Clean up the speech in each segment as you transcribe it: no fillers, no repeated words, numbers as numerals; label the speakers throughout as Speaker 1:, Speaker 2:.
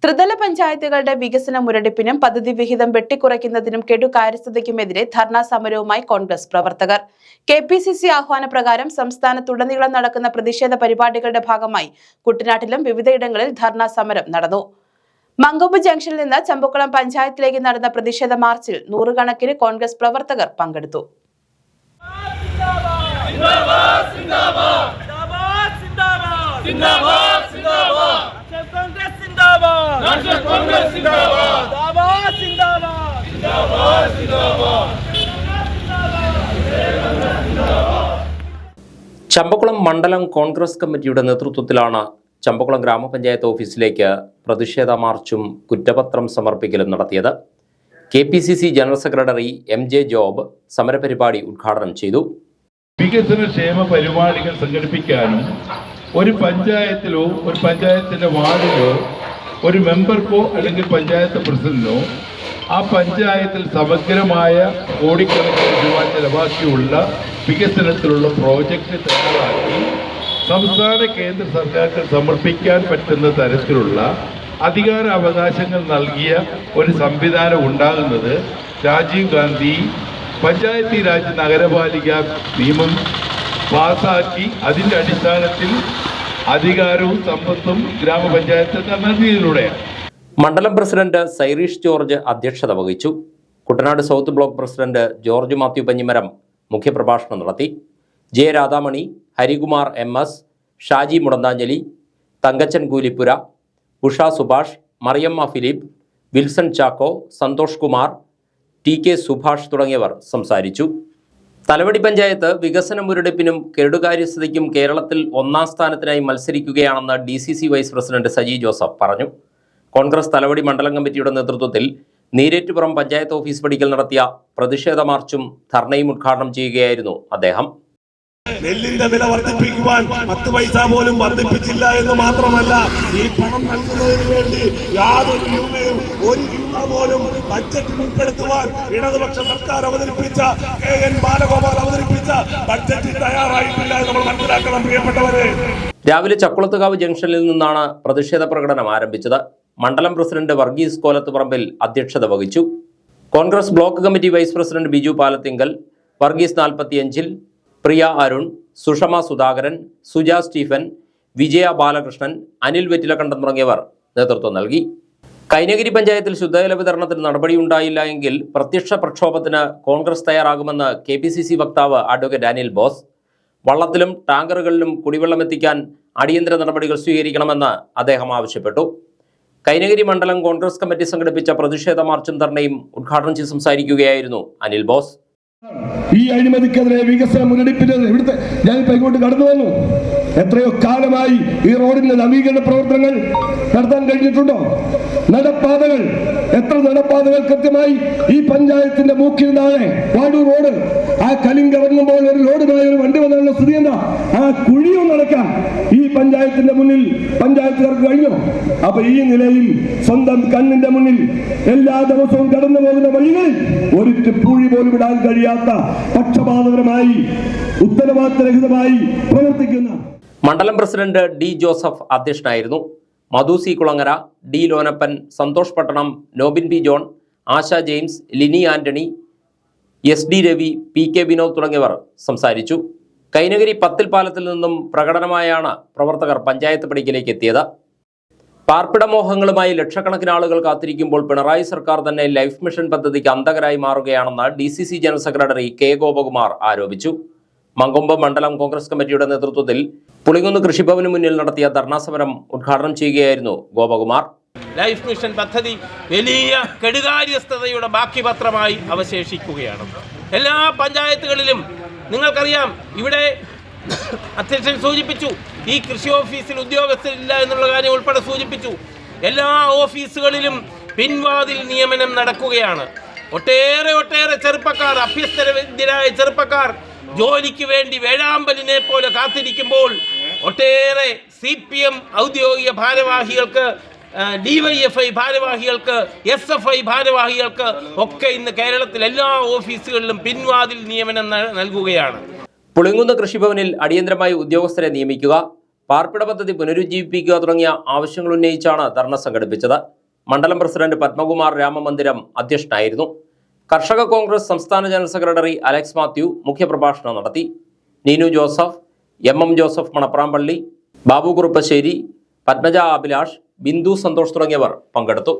Speaker 1: ത്രിതല പഞ്ചായത്തുകളുടെ വികസന മുരടിപ്പിനും പദ്ധതി വിഹിതം വെട്ടിക്കുറയ്ക്കുന്നതിനും കെടുകാര്യസ്ഥതയ്ക്കുമെതിരെ ധർണാ സമരവുമായി കോൺഗ്രസ് പ്രവർത്തകർ. KPCC ആഹ്വാനപ്രകാരം സംസ്ഥാനത്തുടനീളം നടക്കുന്ന പ്രതിഷേധ പരിപാടികളുടെ ഭാഗമായി കുട്ടനാട്ടിലും വിവിധയിടങ്ങളിൽ ധർണാ സമരം നടന്നു. മങ്കൊമ്പ് ജംഗ്ഷനിൽ നിന്ന് ചമ്പക്കുളം പഞ്ചായത്തിലേക്ക് നടന്ന പ്രതിഷേധ മാർച്ചിൽ നൂറുകണക്കിന് കോൺഗ്രസ് പ്രവർത്തകർ പങ്കെടുത്തു.
Speaker 2: ചമ്പക്കുളം മണ്ഡലം കോൺഗ്രസ് കമ്മിറ്റിയുടെ നേതൃത്വത്തിലാണ് ചമ്പക്കുളം ഗ്രാമപഞ്ചായത്ത് ഓഫീസിലേക്ക് പ്രതിഷേധ മാർച്ചും കുറ്റപത്രം സമർപ്പിക്കലും നടത്തിയത്. KPCC general secretary MJ Job സമരപരിപാടി ഉദ്ഘാടനം ചെയ്തു.
Speaker 3: വികസനക്ഷേമ പരിപാടികൾ സംഘടിപ്പിക്കാനും ഒരു പഞ്ചായത്തിലോ ഒരു പഞ്ചായത്തിന്റെ വാർഡിലോ ഒരു മെമ്പർക്കോ അല്ലെങ്കിൽ പഞ്ചായത്ത് പ്രസിഡന്റിനോ ആ പഞ്ചായത്തിൽ സമഗ്രമായ കോടിക്കണക്കിന് രൂപ ചെലവാക്കിയുള്ള വികസനത്തിലുള്ള പ്രോജക്റ്റ് തയ്യാറാക്കി സംസ്ഥാന കേന്ദ്ര സർക്കാർക്ക് സമർപ്പിക്കാൻ പറ്റുന്ന തരത്തിലുള്ള അധികാര അവകാശങ്ങൾ നൽകിയ ഒരു സംവിധാനം ഉണ്ടാകുന്നത് രാജീവ് ഗാന്ധി പഞ്ചായത്തി രാജ് നഗരപാലിക നിയമം പാസാക്കി അതിൻ്റെ അടിസ്ഥാനത്തിൽ അധികാരവും സമ്പത്തും ഗ്രാമപഞ്ചായത്ത് നൽകിയതിലൂടെയാണ്.
Speaker 2: മണ്ഡലം പ്രസിഡന്റ് സൈറീഷ് ജോർജ് അധ്യക്ഷത വഹിച്ചു. Kuttanad south block president George Mathew Panjimaram മുഖ്യപ്രഭാഷണം നടത്തി. J. Radhamani, Harikumar MS, Shaji Mudanthanjali, Thankachan Koolippura, Usha Subhash, Mariyamma Philip, Wilson Chacko, Santhosh Kumar, TK Subhash തുടങ്ങിയവർ സംസാരിച്ചു. തലവടി പഞ്ചായത്ത് വികസന മുരടിപ്പിനും കെടുകാര്യസ്ഥതയ്ക്കും കേരളത്തിൽ ഒന്നാം സ്ഥാനത്തിനായി മത്സരിക്കുകയാണെന്ന് DCC vice president Saji Joseph പറഞ്ഞു. കോൺഗ്രസ് തലവടി മണ്ഡലം കമ്മിറ്റിയുടെ നേതൃത്വത്തിൽ നീരേറ്റുപുറം പഞ്ചായത്ത് ഓഫീസ് പടിക്കൽ നടത്തിയ പ്രതിഷേധ മാർച്ചും ധർണയും ഉദ്ഘാടനം ചെയ്യുകയായിരുന്നു അദ്ദേഹം.
Speaker 4: നെല്ലിന്റെ വില വർദ്ധിപ്പിക്കുവാൻ 10 പൈസ പോലും വർദ്ധിപ്പിച്ചില്ല എന്ന് മാത്രമല്ല, ഈ പണം നൽകുന്നതിന് വേണ്ടി യാതൊരു രൂപയും ഒരു രൂപ പോലും ബഡ്ജറ്റിൽ ഉൾപ്പെടുത്തുവാൻ ഇടതുപക്ഷ സർക്കാർ അവതരിപ്പിച്ച KN ബാലഗോപാൽ അവതരിപ്പിച്ച ബഡ്ജറ്റിൽ തയ്യാറായിട്ടില്ല എന്ന് നമ്മൾ മനസ്സിലാക്കണം പ്രിയപ്പെട്ടവരെ.
Speaker 2: രാവിലെ ചക്കുളത്തുകാവ് ജംഗ്ഷനിൽ നിന്നാണ് പ്രതിഷേധ പ്രകടനം ആരംഭിച്ചത്. മണ്ഡലം പ്രസിഡന്റ് വർഗീസ് കോലത്തുപറമ്പിൽ അധ്യക്ഷത വഹിച്ചു. Congress block committee vice president Biju Palathinkal, Varghese 45-ൽ, പ്രിയ അരുൺ, സുഷമ സുധാകരൻ, സുജ സ്റ്റീഫൻ, വിജയ ബാലകൃഷ്ണൻ, അനിൽ വെറ്റിലക്കണ്ടൻ തുടങ്ങിയവർ നേതൃത്വം നൽകി. കൈനഗിരി പഞ്ചായത്തിൽ ശുദ്ധജല വിതരണത്തിന് നടപടിയുണ്ടായില്ല എങ്കിൽ പ്രത്യക്ഷ പ്രക്ഷോഭത്തിന് കോൺഗ്രസ് തയ്യാറാകുമെന്ന് KPCC വക്താവ് അഡ്വക്കേറ്റ് ഡാനിയൽ ബോസ്. വള്ളത്തിലും ടാങ്കറുകളിലും കുടിവെള്ളം എത്തിക്കാൻ അടിയന്തര നടപടികൾ സ്വീകരിക്കണമെന്ന് അദ്ദേഹം ആവശ്യപ്പെട്ടു. കൈനഗിരി മണ്ഡലം കോൺഗ്രസ് കമ്മിറ്റി സംഘടിപ്പിച്ച പ്രതിഷേധ മാർച്ചും ധർണയും ഉദ്ഘാടനം ചെയ്ത് സംസാരിക്കുകയായിരുന്നു അനിൽ ബോസ്.
Speaker 5: ഈ അഴിമതിക്കെതിരെ വികസന മുരടിപ്പിന്റെ ഇവിടുത്തെ ഞാനിപ്പോ ഇങ്ങോട്ട് കടന്നു വന്നു. എത്രയോ കാലമായി ഈ റോഡിന്റെ നവീകരണ പ്രവർത്തനങ്ങൾ നടത്താൻ കഴിഞ്ഞിട്ടുണ്ടോ? നടപ്പാതകൾ, എത്ര നടപ്പാതകൾ കൃത്യമായി ഈ പഞ്ചായത്തിന്റെ മൂക്കിൽ താഴെ വാടൂർ റോഡ്, ആ കലിംഗ് ഇറങ്ങുമ്പോൾ ഒരു ലോഡുമായി ഒരു വണ്ടി വന്നുള്ള സ്ഥിതി എന്താ? ആ കുഴിയും നടക്കാൻ ഈ പഞ്ചായത്തിന്റെ മുന്നിൽ പഞ്ചായത്തുകാർക്ക് കഴിഞ്ഞു. അപ്പൊ ഈ നിലയിൽ സ്വന്തം കണ്ണിന്റെ മുന്നിൽ എല്ലാ ദിവസവും കടന്നു പോകുന്ന വഴികളിൽ ഒരു പൂഴി പോലും ഇടാൻ കഴിയാത്ത പക്ഷപാതപരമായി ഉത്തരവാദിത്തരഹിതമായി പ്രവർത്തിക്കുന്ന
Speaker 2: മണ്ഡലം പ്രസിഡന്റ് D. ജോസഫ് അധ്യക്ഷനായിരുന്നു. മധു C. Kulangara, D. Lonappan, Santhosh Pattanam, Nobin P. John, Asha James, Lini Antony, SD. Ravi, PK Vinod തുടങ്ങിയവർ സംസാരിച്ചു. കൈനഗിരി 10 പാലത്തിൽ നിന്നും പ്രകടനമായാണ് പ്രവർത്തകർ പഞ്ചായത്ത് പടിക്കലേക്ക് എത്തിയത്. പാർപ്പിടമോഹങ്ങളുമായി ലക്ഷക്കണക്കിന് ആളുകൾ കാത്തിരിക്കുമ്പോൾ പിണറായി സർക്കാർ തന്നെ ലൈഫ് മിഷൻ പദ്ധതിക്ക് അന്തകരായി മാറുകയാണെന്ന് DCC general secretary K. Gopakumar ആരോപിച്ചു. മങ്കൊമ്പ് മണ്ഡലം കോൺഗ്രസ് കമ്മിറ്റിയുടെ നേതൃത്വത്തിൽ പുളിങ്കുന്ന് കൃഷിഭവന് മുന്നിൽ നടത്തിയ ധർണാ സമരം ഉദ്ഘാടനം ചെയ്യുകയായിരുന്നു ഗോപകുമാർ.
Speaker 6: ലൈഫ് മിഷൻ പദ്ധതി വലിയ കെടുകാര്യസ്ഥതയുടെ ബാക്കി പത്രമായി അവശേഷിക്കുകയാണ്. എല്ലാ പഞ്ചായത്തുകളിലും നിങ്ങൾക്കറിയാം, ഇവിടെ അധ്യക്ഷൻ സൂചിപ്പിച്ചു, ഈ കൃഷി ഓഫീസിൽ ഉദ്യോഗസ്ഥരില്ല എന്നുള്ള കാര്യം ഉൾപ്പെടെ സൂചിപ്പിച്ചു. എല്ലാ ഓഫീസുകളിലും പിൻവാതിൽ നിയമനം നടക്കുകയാണ്. ഒട്ടേറെ ചെറുപ്പക്കാർ, അഭ്യസ്തരവിദ്യരായ ചെറുപ്പക്കാർ ജോലിക്ക് വേണ്ടി വേഴാമ്പലിനെ പോലെ കാത്തിരിക്കുമ്പോൾ ഒട്ടേറെ CPM ഔദ്യോഗിക ഭാരവാഹികൾക്ക്, DYFI ഭാരവാഹികൾക്ക്, SFI ഭാരവാഹികൾക്ക് ഒക്കെ ഇന്ന് കേരളത്തിൽ എല്ലാ ഓഫീസുകളിലും പിൻവാതിൽ നിയമനം നൽകുകയാണ്.
Speaker 2: പുളിങ്കുന്ന് കൃഷിഭവനിൽ അടിയന്തരമായി ഉദ്യോഗസ്ഥരെ നിയമിക്കുക, പാർപ്പിട പദ്ധതി പുനരുജ്ജീവിപ്പിക്കുക തുടങ്ങിയ ആവശ്യങ്ങൾ ഉന്നയിച്ചാണ് ധർണ സംഘടിപ്പിച്ചത്. മണ്ഡലം പ്രസിഡന്റ് പത്മകുമാർ രാമമന്ദിരം അധ്യക്ഷനായിരുന്നു. കർഷക കോൺഗ്രസ് സംസ്ഥാന ജനറൽ സെക്രട്ടറി അലക്സ് മാത്യു മുഖ്യപ്രഭാഷണം നടത്തി. നീനു ജോസഫ്, എം ജോസഫ് മണപ്രാമ്പള്ളി, ബാബു കുറുപ്പശ്ശേരി, പത്മജ അഭിലാഷ്, ബിന്ദു സന്തോഷ് തുടങ്ങിയവർ പങ്കെടുത്തു.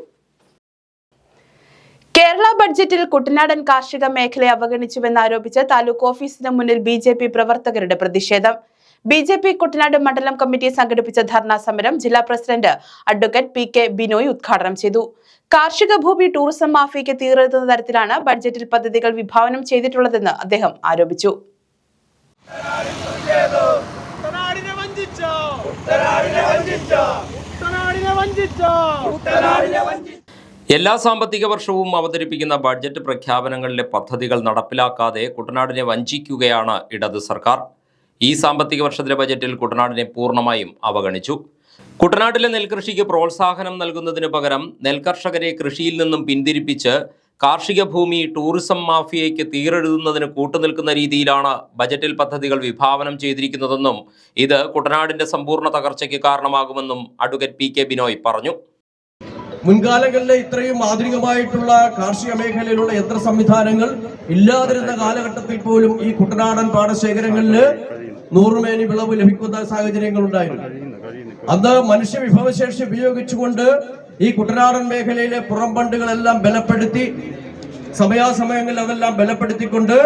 Speaker 1: കേരള ബഡ്ജറ്റിൽ കുട്ടനാടൻ കാർഷിക മേഖലയെ അവഗണിച്ചുവെന്നാരോപിച്ച് താലൂക്ക് ഓഫീസിന് മുന്നിൽ BJP പ്രവർത്തകരുടെ പ്രതിഷേധം. BJP കുട്ടനാട് മണ്ഡലം കമ്മിറ്റി സംഘടിപ്പിച്ച ധർണാ സമരം ജില്ലാ പ്രസിഡന്റ് അഡ്വക്കേറ്റ് PK ബിനോയ് ഉദ്ഘാടനം ചെയ്തു. കാർഷിക ഭൂമി ടൂറിസം മാഫിയയ്ക്ക് തീരെഴുതുന്ന തരത്തിലാണ് ബഡ്ജറ്റിൽ പദ്ധതികൾ വിഭാവനം ചെയ്തിട്ടുള്ളതെന്ന് അദ്ദേഹം ആരോപിച്ചു.
Speaker 2: എല്ലാ സാമ്പത്തിക വർഷവും അവതരിപ്പിക്കുന്ന ബഡ്ജറ്റ് പ്രഖ്യാപനങ്ങളിലെ പദ്ധതികൾ നടപ്പിലാക്കാതെ കുട്ടനാടിനെ വഞ്ചിക്കുകയാണ് ഇടത് സർക്കാർ. ഈ സാമ്പത്തിക വർഷത്തിലെ ബജറ്റിൽ കുട്ടനാടിനെ പൂർണ്ണമായും അവഗണിച്ചു. കുട്ടനാട്ടിലെ നെൽകൃഷിക്ക് പ്രോത്സാഹനം നൽകുന്നതിന് പകരം നെൽകർഷകരെ കൃഷിയിൽ നിന്നും പിന്തിരിപ്പിച്ച് കാർഷിക ഭൂമി ടൂറിസം മാഫിയയ്ക്ക് തീരെഴുതുന്നതിന് കൂട്ടുനിൽക്കുന്ന രീതിയിലാണ് ബജറ്റിൽ പദ്ധതികൾ വിഭാവനം ചെയ്തിരിക്കുന്നതെന്നും ഇത് കുട്ടനാടിന്റെ സമ്പൂർണ്ണ തകർച്ചയ്ക്ക് കാരണമാകുമെന്നും അഡ്വക്കേറ്റ് PK ബിനോയ് പറഞ്ഞു.
Speaker 7: മുൻകാലങ്ങളിലെ ഇത്രയും ആധുനികമായിട്ടുള്ള കാർഷിക മേഖലയിലുള്ള യന്ത്ര സംവിധാനങ്ങൾ ഇല്ലാതിരുന്ന കാലഘട്ടത്തിൽ പോലും ഈ കുട്ടനാടൻ പാടശേഖരങ്ങളിൽ 100 മേനി വിളവ് ലഭിക്കുന്ന സാഹചര്യങ്ങൾ ഉണ്ടായിരുന്നു. അന്ന് മനുഷ്യ വിഭവശേഷി ഉപയോഗിച്ചുകൊണ്ട് ഈ കുട്ടനാടൻ മേഖലയിലെ പുറംബണ്ടുകളെല്ലാം ബലപ്പെടുത്തി സമയാസമയങ്ങളിൽ അതെല്ലാം ബലപ്പെടുത്തിക്കൊണ്ട്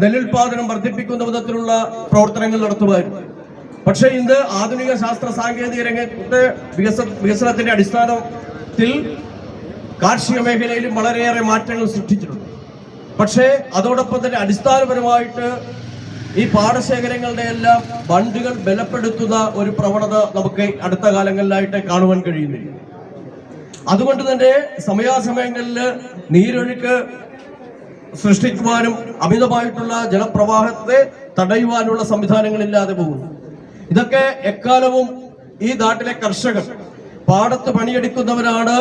Speaker 7: നെല്ലുൽപാദനം വർദ്ധിപ്പിക്കുന്ന വിധത്തിലുള്ള പ്രവർത്തനങ്ങൾ നടത്തുമായിരുന്നു. പക്ഷേ ഇന്ന് ആധുനിക ശാസ്ത്ര സാങ്കേതിക രംഗത്തെ വികസനത്തിന്റെ അടിസ്ഥാനത്തിൽ കാർഷിക മേഖലയിലും വളരെയേറെ മാറ്റങ്ങൾ സൃഷ്ടിച്ചിട്ടുണ്ട്. പക്ഷേ അതോടൊപ്പം തന്നെ അടിസ്ഥാനപരമായിട്ട് ഈ പാടശേഖരങ്ങളുടെ എല്ലാം ബണ്ടുകൾ ബലപ്പെടുത്തുന്ന ഒരു പ്രവണത നമുക്ക് അടുത്ത കാലങ്ങളിലായിട്ട് കാണുവാൻ കഴിയുന്നില്ല. അതുകൊണ്ട് തന്നെ സമയാസമയങ്ങളിൽ നീരൊഴുക്ക് സൃഷ്ടിക്കുവാനും അമിതമായിട്ടുള്ള ജലപ്രവാഹത്തെ തടയുവാനുള്ള സംവിധാനങ്ങളില്ലാതെ പോകുന്നു. ഇതൊക്കെ എക്കാലവും ഈ നാട്ടിലെ കർഷകർ പാടത്ത് പണിയെടുക്കുന്നവരാണ്,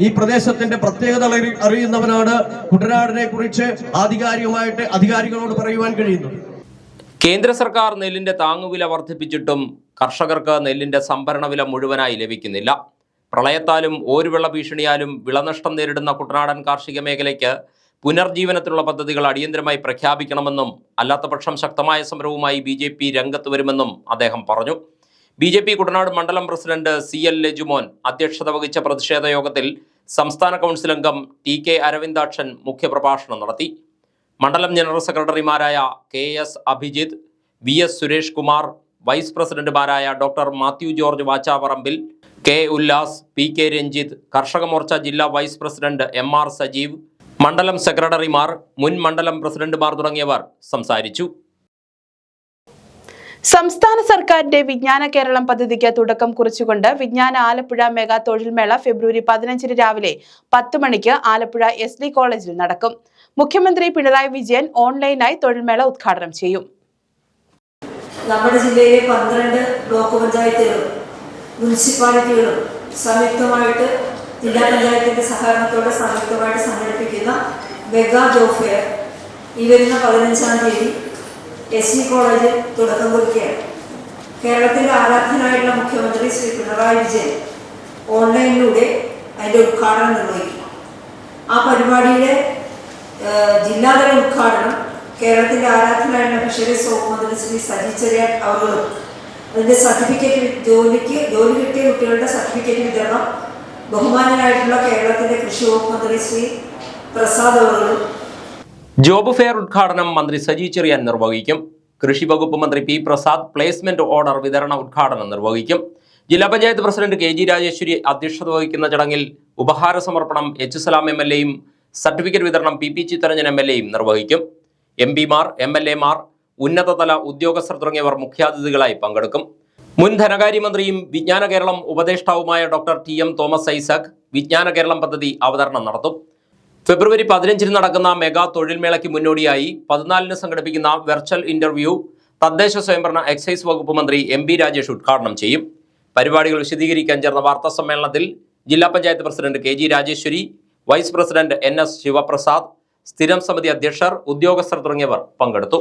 Speaker 7: ഈ പ്രദേശത്തിന്റെ പ്രത്യേകത അറിയുന്നവരാണ്. കുട്ടനാടിനെ കുറിച്ച് ആധികാരികമായിട്ട് അധികാരികളോട് പറയുവാൻ കഴിയുന്നു.
Speaker 2: കേന്ദ്ര സർക്കാർ നെല്ലിന്റെ താങ്ങുവില വർദ്ധിപ്പിച്ചിട്ടും കർഷകർക്ക് നെല്ലിന്റെ സംഭരണ വില മുഴുവനായി ലഭിക്കുന്നില്ല. പ്രളയത്താലും ഓരുവെള്ള ഭീഷണിയാലും വിളനഷ്ടം നേരിടുന്ന കുട്ടനാടൻ കാർഷിക മേഖലയ്ക്ക് പുനർജീവനത്തിനുള്ള പദ്ധതികൾ അടിയന്തരമായി പ്രഖ്യാപിക്കണമെന്നും അല്ലാത്തപക്ഷം ശക്തമായ സമരവുമായി BJP രംഗത്ത് വരുമെന്നും അദ്ദേഹം പറഞ്ഞു. BJP കുട്ടനാട് മണ്ഡലം പ്രസിഡന്റ് CL ലജുമോൻ അധ്യക്ഷത വഹിച്ച പ്രതിഷേധ യോഗത്തിൽ സംസ്ഥാന കൗൺസിൽ അംഗം TK അരവിന്ദാക്ഷൻ മുഖ്യപ്രഭാഷണം നടത്തി. മണ്ഡലം ജനറൽ സെക്രട്ടറിമാരായ KS Abhijith, VS Suresh Kumar, vice പ്രസിഡന്റുമാരായ doctor Mathew George Vachaparambil, K Ullas, PK Ranjith, Karshaka Morcha ജില്ലാ വൈസ് പ്രസിഡന്റ് MR സജീവ്, മണ്ഡലം സെക്രട്ടറിമാർ, മുൻ മണ്ഡലം പ്രസിഡന്റുമാർ തുടങ്ങിയവർ സംസാരിച്ചു.
Speaker 1: സംസ്ഥാന സർക്കാരിന്റെ വിജ്ഞാന കേരളം പദ്ധതിക്ക് തുടക്കം കുറിച്ചുകൊണ്ട് വിജ്ഞാന ആലപ്പുഴ മെഗാ തൊഴിൽമേള ഫെബ്രുവരി 15 രാവിലെ 10 മണിക്ക് ആലപ്പുഴ SD കോളേജിൽ നടക്കും. മുഖ്യമന്ത്രി പിണറായി വിജയൻ ഓൺലൈനായി തൊഴിൽമേള ഉദ്ഘാടനം ചെയ്യും.
Speaker 8: നമ്മുടെ ജില്ലയിലെ 12 ബ്ലോക്ക് പഞ്ചായത്തുകളും മുനിസിപ്പാലിറ്റികളും സംയുക്തമായിട്ട് ജില്ലാ പഞ്ചായത്തിന്റെ സഹകരണത്തോടെ സംയുക്തമായിട്ട് സംഘടിപ്പിക്കുന്ന മെഗാ ജോബ് ഫെയർ ഈ വരുന്ന 15-ാം തീയതി SD കോളേജിൽ തുടക്കം കുറിക്കുകയാണ്. കേരളത്തിന്റെ ആരാധ്യനായിട്ടുള്ള മുഖ്യമന്ത്രി ശ്രീ പിണറായി വിജയൻ ഓൺലൈനിലൂടെ അതിന്റെ ഉദ്ഘാടനം നിർവഹിക്കും. ആ പരിപാടിയുടെ ജില്ലാതല ഉദ്ഘാടനം കേരളത്തിന്റെ ആരാധ്യനായിട്ടുള്ള ഫിഷറീസ് വകുപ്പ് മന്ത്രി ശ്രീ സജി ചെറിയാൻ അവരും അതിന്റെ സർട്ടിഫിക്കറ്റ് ജോലി കിട്ടിയ കുട്ടികളുടെ സർട്ടിഫിക്കറ്റ് വിതരണം ബഹുമാനനായിട്ടുള്ള കേരളത്തിന്റെ കൃഷി വകുപ്പ് മന്ത്രി ശ്രീ പ്രസാദ് അവരും.
Speaker 2: ജോബ് ഫെയർ ഉദ്ഘാടനം മന്ത്രി സജി ചെറിയാൻ നിർവഹിക്കും. കൃഷി വകുപ്പ് മന്ത്രി P പ്രസാദ് പ്ലേസ്മെന്റ് ഓർഡർ വിതരണ ഉദ്ഘാടനം നിർവഹിക്കും. ജില്ലാ പഞ്ചായത്ത് പ്രസിഡന്റ് KG രാജേശ്വരി അധ്യക്ഷത വഹിക്കുന്ന ചടങ്ങിൽ ഉപഹാര സമർപ്പണം H സലാം MLA-യും സർട്ടിഫിക്കറ്റ് വിതരണം PP ചിത്തരഞ്ജൻ MLA-യും നിർവഹിക്കും. MP-മാർ, MLA-മാർ, ഉന്നതതല ഉദ്യോഗസ്ഥർ തുടങ്ങിയവർ മുഖ്യാതിഥികളായി പങ്കെടുക്കും. മുൻ ധനകാര്യമന്ത്രിയും വിജ്ഞാന കേരളം ഉപദേഷ്ടാവുമായ ഡോക്ടർ TM തോമസ് ഐസക് വിജ്ഞാന കേരളം പദ്ധതി അവതരണം നടത്തും. ഫെബ്രുവരി 15 നടക്കുന്ന മെഗാ തൊഴിൽമേളയ്ക്ക് മുന്നോടിയായി 14 സംഘടിപ്പിക്കുന്ന വെർച്വൽ ഇന്റർവ്യൂ തദ്ദേശ സ്വയംഭരണ എക്സൈസ് വകുപ്പ് മന്ത്രി MP രാജേഷ് ഉദ്ഘാടനം ചെയ്യും. പരിപാടികൾ വിശദീകരിക്കാൻ ചേർന്ന വാർത്താ സമ്മേളനത്തിൽ ജില്ലാ panchayat president KG Rajeshwari, vice president NS Sivaprasad, സ്ഥിരം സമിതി അധ്യക്ഷർ, ഉദ്യോഗസ്ഥർ തുടങ്ങിയവർ പങ്കെടുത്തു.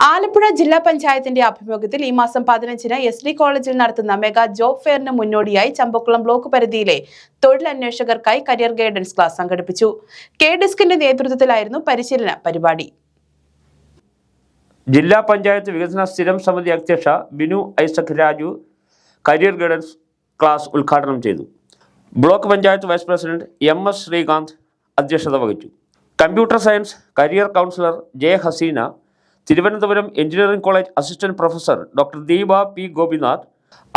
Speaker 1: ആലപ്പുഴ ജില്ലാ പഞ്ചായത്തിന്റെ ആഭിമുഖ്യത്തിൽ ഈ മാസം 15-ന് SD കോളേജിൽ നടത്തുന്ന മെഗാ ജോബ് ഫെയറിന് മുന്നോടിയായി ചമ്പക്കുളം ബ്ലോക്ക് പരിധിയിലെ തൊഴിലന്വേഷകർക്കായി കരിയർ ഗൈഡൻസ് ക്ലാസ് സംഘടിപ്പിച്ചു. KDISCന്റെ നേതൃത്വത്തിലായിരുന്നു പരിശീലന പരിപാടി.
Speaker 9: ജില്ലാ പഞ്ചായത്ത് വികസന സ്ഥിരം സമിതി അധ്യക്ഷ Binu Isaac Raju career guidance class ഉദ്ഘാടനം ചെയ്തു. Block panchayat vice president MS Sreekanth അധ്യക്ഷത വഹിച്ചു. Computer science career counsellor J Haseena, Thiruvananthapuram engineering college assistant professor doctor Deepa P Gopinath,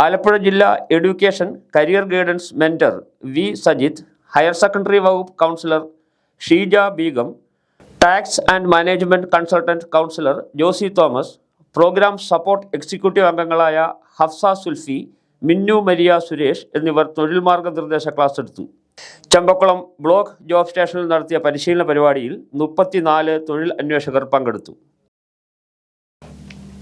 Speaker 9: Alappuzha ജില്ലാ education career guidance mentor V Sajith, higher secondary വകുപ്പ് counsellor Sheeja Beegum, tax and management consultant counsellor Josy Thomas, programme support executive അംഗങ്ങളായ ഹഫ്സ സുൽഫി, മിന്നു മരിയ സുരേഷ് എന്നിവർ തൊഴിൽ മാർഗനിർദ്ദേശ class എടുത്തു. Champakulam block job സ്റ്റേഷനിൽ നടത്തിയ പരിശീലന പരിപാടിയിൽ 34 തൊഴിൽ അന്വേഷകർ പങ്കെടുത്തു.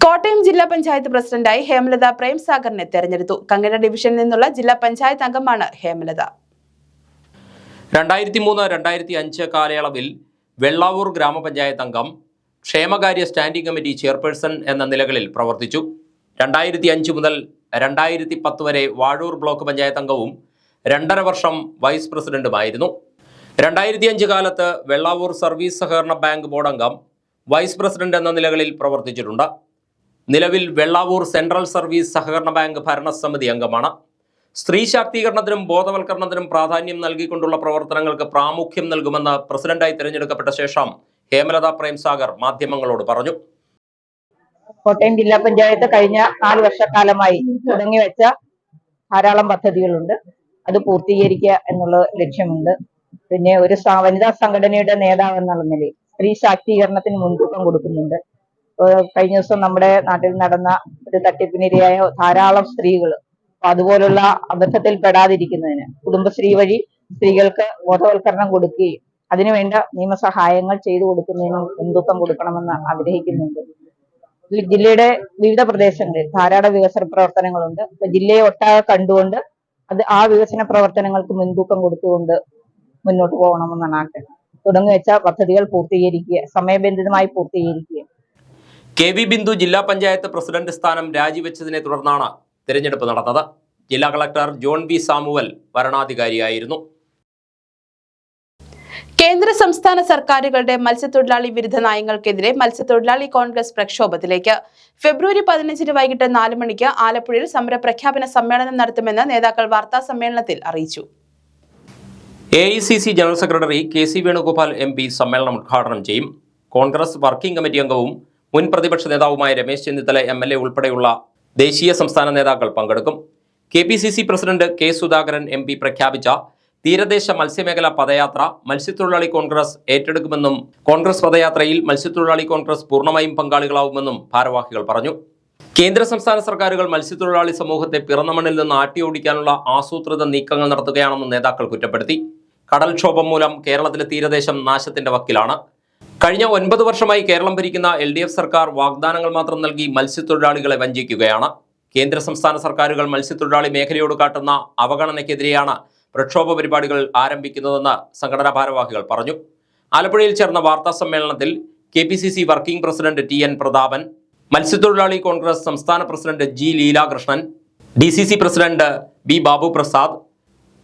Speaker 1: കോട്ടയം ജില്ലാ പഞ്ചായത്ത് പ്രസിഡന്റായി ഹേമലത പ്രേംസാഗറിനെ തെരഞ്ഞെടുത്തു. കങ്കര ഡിവിഷനിൽ നിന്നുള്ള ജില്ലാ പഞ്ചായത്ത് അംഗമാണ് ഹേമലത.
Speaker 2: 2003-2005 കാലയളവിൽ വെള്ളാവൂർ ഗ്രാമപഞ്ചായത്ത് അംഗം, ക്ഷേമകാര്യ സ്റ്റാൻഡിംഗ് കമ്മിറ്റി ചെയർപേഴ്സൺ എന്ന നിലകളിൽ പ്രവർത്തിച്ചു. 2005 മുതൽ 2010 വരെ വാഴൂർ ബ്ലോക്ക് പഞ്ചായത്ത് അംഗവും 2.5 വർഷം വൈസ് പ്രസിഡന്റുമായിരുന്നു. 2005 കാലത്ത് വെള്ളാവൂർ സർവീസ് സഹകരണ ബാങ്ക് ബോർഡ് അംഗം, വൈസ് പ്രസിഡന്റ് എന്ന നിലകളിൽ പ്രവർത്തിച്ചിട്ടുണ്ട്. നിലവിൽ വെള്ളാവൂർ സെൻട്രൽ സർവീസ് സഹകരണ ബാങ്ക് ഭരണസമിതി അംഗമാണ്. സ്ത്രീ ശാക്തീകരണത്തിനും ബോധവൽക്കരണത്തിനും പ്രാധാന്യം നൽകിക്കൊണ്ടുള്ള പ്രവർത്തനങ്ങൾക്ക് പ്രാമുഖ്യം നൽകുമെന്ന് പ്രസിഡന്റായി തിരഞ്ഞെടുക്കപ്പെട്ട ശേഷം ഹേമലത പ്രേംസാഗർ മാധ്യമങ്ങളോട് പറഞ്ഞു.
Speaker 10: കോട്ടയം ജില്ലാ പഞ്ചായത്ത് കഴിഞ്ഞ 4 വർഷക്കാലമായി തുടങ്ങിവെച്ച ധാരാളം പദ്ധതികളുണ്ട്. അത് പൂർത്തീകരിക്കുക എന്നുള്ള ലക്ഷ്യമുണ്ട്. പിന്നെ ഒരു വനിതാ സംഘടനയുടെ നേതാവ് എന്നുള്ള നിലയിൽ സ്ത്രീ ശാക്തീകരണത്തിന് മുൻതൂക്കം കൊടുക്കുന്നുണ്ട്. കഴിഞ്ഞ ദിവസം നമ്മുടെ നാട്ടിൽ നടന്ന ഒരു തട്ടിപ്പിനിരയായ ധാരാളം സ്ത്രീകൾ അതുപോലുള്ള അബദ്ധത്തിൽ പെടാതിരിക്കുന്നതിന് കുടുംബശ്രീ വഴി സ്ത്രീകൾക്ക് ബോധവൽക്കരണം കൊടുക്കുകയും അതിനുവേണ്ട നിയമസഹായങ്ങൾ ചെയ്തു കൊടുക്കുന്നതിനും മുൻതൂക്കം കൊടുക്കണമെന്ന് ആഗ്രഹിക്കുന്നുണ്ട്. ജില്ലയുടെ വിവിധ പ്രദേശങ്ങളിൽ ധാരാളം വികസന പ്രവർത്തനങ്ങളുണ്ട്. ജില്ലയെ ഒട്ടാകെ കണ്ടുകൊണ്ട് ആ വികസന പ്രവർത്തനങ്ങൾക്ക് മുൻതൂക്കം കൊടുത്തുകൊണ്ട് മുന്നോട്ട് പോകണമെന്നാണ് ആഗ്രഹം. തുടങ്ങിവെച്ച പദ്ധതികൾ പൂർത്തീകരിക്കുക, സമയബന്ധിതമായി പൂർത്തീകരിക്കുക.
Speaker 2: KV ബിന്ദു ജില്ലാ പഞ്ചായത്ത് പ്രസിഡന്റ് സ്ഥാനം രാജിവെച്ചതിനെ തുടർന്നാണ് തിരഞ്ഞെടുപ്പ് നടന്നത്. ജില്ലാ കളക്ടർ ജോൺ B സാമുവൽ വരണാധികാരിയായിരുന്നു.
Speaker 1: കേന്ദ്ര സംസ്ഥാന സർക്കാരുകളുടെ മത്സ്യത്തൊഴിലാളി വിരുദ്ധ നയങ്ങൾക്കെതിരെ മത്സ്യത്തൊഴിലാളി കോൺഗ്രസ് പ്രക്ഷോഭത്തിലേക്ക്. ഫെബ്രുവരി 15-ന് വൈകിട്ട് 4 മണിക്ക് ആലപ്പുഴയിൽ സമര പ്രഖ്യാപന സമ്മേളനം നടത്തുമെന്ന് നേതാക്കൾ വാർത്താ സമ്മേളനത്തിൽ അറിയിച്ചു.
Speaker 2: AICC general secretary KC Venugopal MP സമ്മേളനം ഉദ്ഘാടനം ചെയ്യും. കോൺഗ്രസ് വർക്കിംഗ് കമ്മിറ്റി അംഗവും മുൻ പ്രതിപക്ഷ നേതാവുമായ രമേശ് ചെന്നിത്തല MLA ഉൾപ്പെടെയുള്ള ദേശീയ സംസ്ഥാന നേതാക്കൾ പങ്കെടുക്കും. KPCC president K Sudhakaran MP പ്രഖ്യാപിച്ച തീരദേശ മത്സ്യമേഖല പദയാത്ര മത്സ്യത്തൊഴിലാളി കോൺഗ്രസ് ഏറ്റെടുക്കുമെന്നും കോൺഗ്രസ് പദയാത്രയിൽ മത്സ്യത്തൊഴിലാളി കോൺഗ്രസ് പൂർണ്ണമായും പങ്കാളികളാവുമെന്നും ഭാരവാഹികൾ പറഞ്ഞു. കേന്ദ്ര സംസ്ഥാന സർക്കാരുകൾ മത്സ്യത്തൊഴിലാളി സമൂഹത്തെ പിറന്ന മണ്ണിൽ നിന്ന് ആട്ടിയോടിക്കാനുള്ള ആസൂത്രിത നീക്കങ്ങൾ നടത്തുകയാണെന്ന് നേതാക്കൾ കുറ്റപ്പെടുത്തി. കടൽക്ഷോഭം മൂലം കേരളത്തിലെ തീരദേശം നാശത്തിന്റെ വക്കിലാണ്. കഴിഞ്ഞ 9 വർഷമായി കേരളം ഭരിക്കുന്ന LDF സർക്കാർ വാഗ്ദാനങ്ങൾ മാത്രം നൽകി മത്സ്യത്തൊഴിലാളികളെ വഞ്ചിക്കുകയാണ്. കേന്ദ്ര സംസ്ഥാന സർക്കാരുകൾ മത്സ്യത്തൊഴിലാളി മേഖലയോട് കാട്ടുന്ന അവഗണനയ്ക്കെതിരെയാണ് പ്രക്ഷോഭ പരിപാടികൾ ആരംഭിക്കുന്നതെന്ന് സംഘടനാ ഭാരവാഹികൾ പറഞ്ഞു. ആലപ്പുഴയിൽ ചേർന്ന വാർത്താ സമ്മേളനത്തിൽ KPCC working president TN Prathapan, മത്സ്യത്തൊഴിലാളി കോൺഗ്രസ് സംസ്ഥാന president G Leelakrishnan, DCC president B Babu Prasad,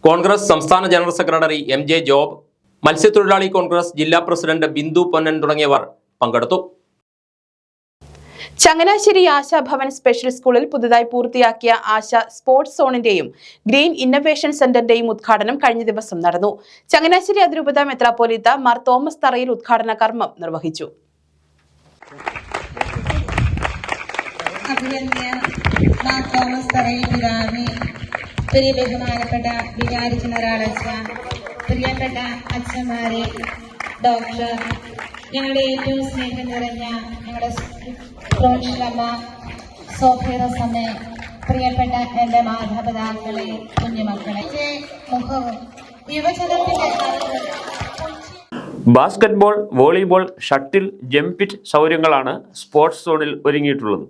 Speaker 2: Congress സംസ്ഥാന ജനറൽ സെക്രട്ടറി MJ ജോബ്, മത്സ്യത്തൊഴിലാളി കോൺഗ്രസ് ജില്ലാ പ്രസിഡന്റ് ബിന്ദു പൊന്നൻ തുടങ്ങിയവർ പങ്കെടുത്തു.
Speaker 1: ചങ്ങനാശ്ശേരി ആശാഭവൻ സ്പെഷ്യൽ സ്കൂളിൽ പുതുതായി പൂർത്തിയാക്കിയ ആശ സ്പോർട്സ് സോണിന്റെയും ഗ്രീൻ ഇന്നൊവേഷൻ സെന്ററിന്റെയും ഉദ്ഘാടനം കഴിഞ്ഞ ദിവസം നടന്നു. ചങ്ങനാശ്ശേരി അതിരൂപത മെത്രാപ്പോലീത്ത മാർ തോമസ് തറയിൽ ഉദ്ഘാടന കർമ്മം നിർവഹിച്ചു.
Speaker 11: ബഹുമാനപ്പെട്ട വികാരി ജനറാളച്ച, പ്രിയപ്പെട്ട അച്ഛന്മാരെ, ഡോക്ടർ, ഞങ്ങളുടെ ഏറ്റവും സ്നേഹം നിറഞ്ഞ ഞങ്ങളുടെ പ്രോക്ഷമ്മ സോഫിറസമ്മ, പ്രിയപ്പെട്ട എൻ്റെ മാതാപിതാക്കളെ, കുഞ്ഞുമക്കളെ, മുഖവും യുവജനത്തിന്റെ
Speaker 9: ബാസ്കറ്റ്ബോൾ, വോളിബോൾ, ഷട്ടിൽ, ജംപിറ്റ് സൗകര്യങ്ങളാണ് സ്പോർട്സ് സോണിൽ ഒരുങ്ങിയിട്ടുള്ളത്.